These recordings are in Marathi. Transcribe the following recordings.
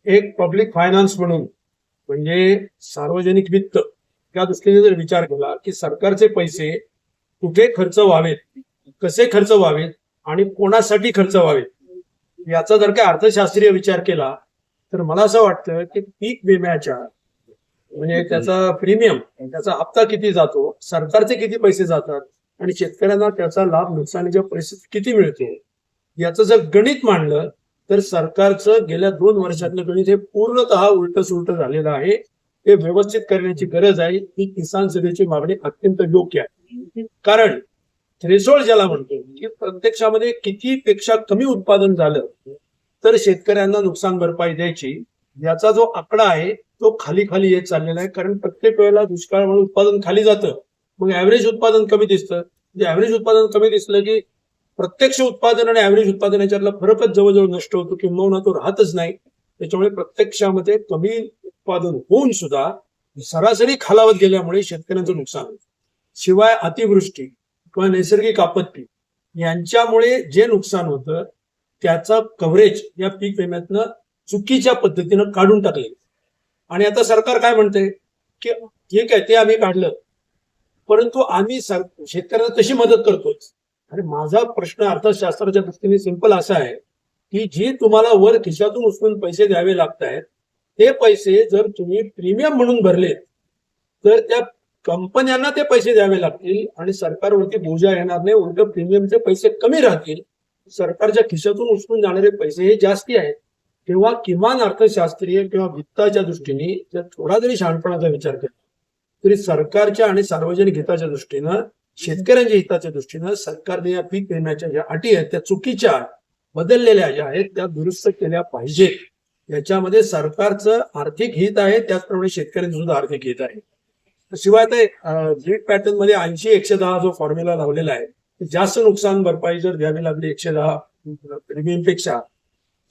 एक पब्लिक फायनान्स म्हणून म्हणजे सार्वजनिक वित्त या दृष्टीने जर विचार केला की सरकारचे पैसे कुठे खर्च व्हावेत, कसे खर्च व्हावेत आणि कोणासाठी खर्च व्हावेत याचा जर काही अर्थशास्त्रीय विचार केला तर मला असं वाटतं की पीक विम्याच्या म्हणजे त्याचा प्रीमियम, त्याचा हप्ता किती जातो, सरकारचे किती पैसे जातात आणि शेतकऱ्यांना त्याचा लाभ नुकसानीच्या परिस्थितीत किती मिळतो याचं जर गणित मांडलं तर सरकारचं गेल्या 2 वर्षातलं गणित हे पूर्णतः उलट सुलट झालेलं आहे. ते व्यवस्थित करण्याची गरज आहे. ही किसान सभेची मागणी अत्यंत योग्य आहे. कारण थ्रेशोल्ड ज्याला म्हणतो की प्रत्यक्षामध्ये किती पेक्षा कमी उत्पादन झालं तर शेतकऱ्यांना नुकसान भरपाई द्यायची याचा जो आकडा आहे तो खाली खाली येत चाललेला आहे. कारण प्रत्येक वेळेला दुष्काळामुळे उत्पादन खाली जातं, मग ऍव्हरेज उत्पादन कमी दिसतं. म्हणजे ऍव्हरेज उत्पादन कमी दिसलं की प्रत्यक्ष उत्पादन आणि ऍव्हरेज उत्पादन याच्यातला फरकच जवळजवळ नष्ट होतो किंवा तो राहतच नाही. त्याच्यामुळे प्रत्यक्षामध्ये कमी उत्पादन होऊन सुद्धा सरासरी खालावत गेल्यामुळे शेतकऱ्यांचं नुकसान होतं. शिवाय अतिवृष्टी किंवा नैसर्गिक आपत्ती यांच्यामुळे जे नुकसान होतं त्याचा कव्हरेज या पीक विम्यातनं चुकीच्या पद्धतीनं काढून टाकले. आणि आता सरकार काय म्हणते की ठीक आहे ते आम्ही काढलं, परंतु आम्ही शेतकऱ्यांना तशी मदत करतोच. आणि माझा प्रश्न अर्थशास्त्राच्या दृष्टीने सिंपल असा आहे की जी तुम्हाला वर खिशातून उचलून पैसे द्यावे लागत आहेत ते पैसे जर तुम्ही प्रीमियम म्हणून भरले तर त्या कंपन्यांना ते पैसे द्यावे लागतील आणि सरकारवरती बोजा येणार नाही. उलट प्रीमियमचे पैसे कमी राहतील, सरकारच्या खिशातून उचलून जाणारे पैसे हे जास्ती आहेत. तेव्हा किमान अर्थशास्त्रीय किंवा वित्ताच्या दृष्टीने जर थोडा जरी शहाणपणाचा विचार केला तरी सरकारच्या आणि सार्वजनिक हिताच्या दृष्टीनं, शेतकऱ्यांच्या हिताच्या दृष्टीनं सरकारने या पीक विम्याच्या ज्या अटी आहेत त्या चुकीच्या बदललेल्या ज्या आहेत त्या दुरुस्त केल्या पाहिजेत. याच्यामध्ये सरकारचं आर्थिक हित आहे, त्याचप्रमाणे शेतकऱ्यांचं सुद्धा आर्थिक हित आहे. शिवाय ते ग्रीड पॅटर्न मध्ये 80-110 जो फॉर्म्युला लावलेला आहे, जास्त नुकसान भरपाई जर द्यावी लागली 110 प्रीमियम पेक्षा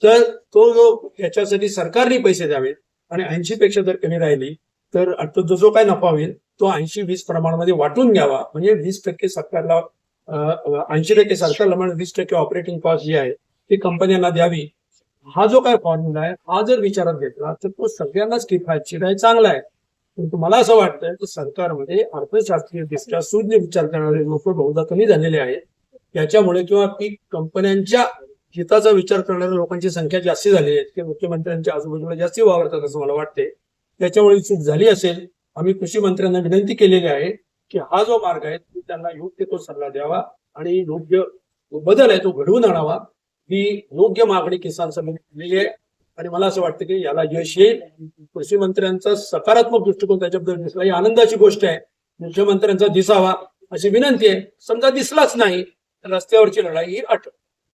तर तो जो याच्यासाठी सरकारने पैसे द्यावेत आणि 80 पेक्षा जर कमी राहिली तर जो काय नफा होईल तो 80-20 प्रमाणामध्ये वाटून घ्यावा. म्हणजे 20% सरकारला 80% सरकारला म्हणजे 20% ऑपरेटिंग कॉस्ट जी आहे ती कंपन्यांना द्यावी. हा जो काय फॉर्म्युला आहे हा जर विचारात घेतला तर तो सगळ्यांनाच किफायतशीर आहे, चांगला आहे. परंतु मला असं वाटतं की सरकारमध्ये अर्थशास्त्रीय दृष्ट्या शून्य विचार करणारे लोक बहुधा कमी झालेले आहेत. याच्यामुळे किंवा पीक कंपन्यांच्या हिताचा विचार करणाऱ्या लोकांची संख्या जास्ती झाली आहे की मुख्यमंत्र्यांच्या आजूबाजूला जास्ती वावरतात असं मला वाटते. त्याच्यामुळे चूक झाली असेल. आम्ही कृषी मंत्र्यांना विनंती केलेली आहे की हा जो मार्ग आहे त्यांना योग्य तो सल्ला द्यावा आणि योग्य बदल आहे तो घडवून आणावा. ही योग्य मागणी किसान सभेने केलेली आहे आणि मला असं वाटतं की याला यश येईल. कृषी मंत्र्यांचा सकारात्मक दृष्टिकोन त्याच्याबद्दल दिसला ही आनंदाची गोष्ट आहे. मुख्यमंत्र्यांचा दिसावा अशी विनंती आहे. समजा दिसलाच नाही तर रस्त्यावरची लढाई ही अट